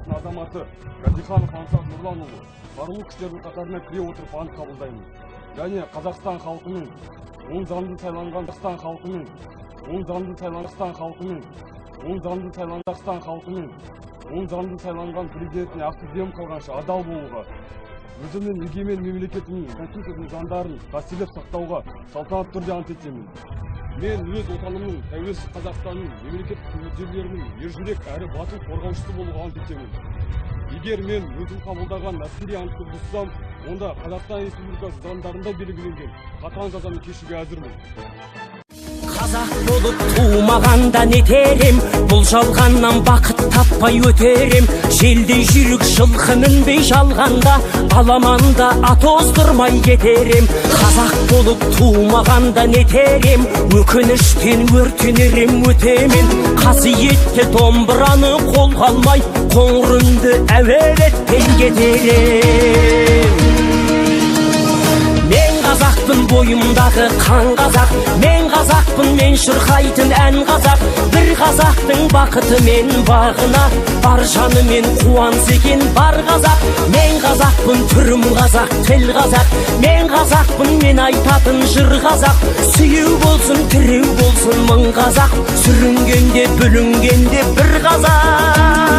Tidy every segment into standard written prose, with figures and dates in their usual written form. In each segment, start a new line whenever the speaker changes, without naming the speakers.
Республикасының азаматы Радиханов Ансат Нұрланұлы қарулы күштердің қатарына кіре отырып ант қабылдаймын. Және Қазақстан халқының оң заңды сайланған президентіне ақсыз қалғанша адал болуға, өзімнің егемен мемлекетімнің конституциясының заңдарын қастерлеп сақтауға салтанатты түрде ант етемін. Мен өз отанымның, тәуелсіз Қазақстанның мемлекеттік мүдделерінің ержүрек әрі батыл қорғаушысы болуға ант етемін. Егер мен өзім қабылдаған әскери антты бұзсам, онда Қазақстан Республикасы заңдарында белгіленген қатаң жазаны кешуге әзірмін.
Қазақ болып туымағанда нетерем, бұл жалғаннан бақыт таппай өтерем. Желдей жүрік жылқы мінбей жалғанда, аламанда ат оздырмай кетерем. Қазақ болып туымағанда нетерем, өкініштен өртенерем өтемен. Қасиетті домбыраны қолға алмай, қоңыр үнді әуелетпен кетерем. Мен қазақпын, бойымдағы қан қазақ, мен қазақпын, мен шырқайтын ән қазақ. Бір қазақтың бақыты мен бағына, бар жаны мен қуанса екен бар қазақ. Мен қазақпын, түрім қазақ, тіл қазақ, мен қазақпын, мен айтатын жыр қазақ. Сүйеу болсын, тіреу болсын мың қазақ, сүрінгенде бүлінгенде бір қазақ.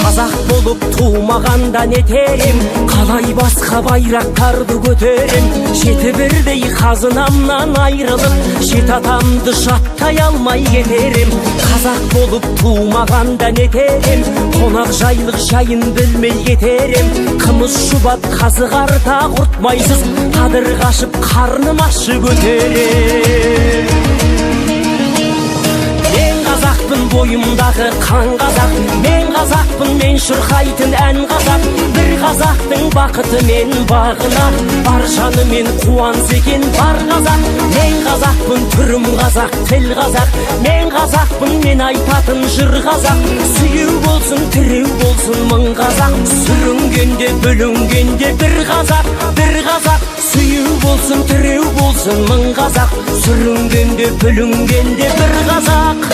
Қазақ болып туымағанда нетерем, қалай басқа байрақтарды көтерем. Жеті бірдей қазынамнан айрылып, жет атамды жаттай алмай кетерем. Қазақ болып туымағанда нетерем, қонақ жайлық жайын білмей кетерем. Қымыз шұбат қазығарда құртмайсыз, қадыр қашып қарным ашып өтерем. Қазақпын, бойымдағы қан қазақ, мен қазақпын, мен шырқайтын ән қазақ. Бір қазақтың бақыты мен бағына, бар жаны мен қуанса екен бар қазақ. Мен қазақпын, түрім қазақ, тіл қазақ, мен қазақпын, мен айтатын жыр қазақ. Сүйеу болсын, тіреу болсын мың қазақ, сүрінгенде бүлінгенде бір қазақ, бір қазақ. Сүйеу болсын, тіреу болсын мың қазақ, сүрінгенде бүлінгенде бір қазақ.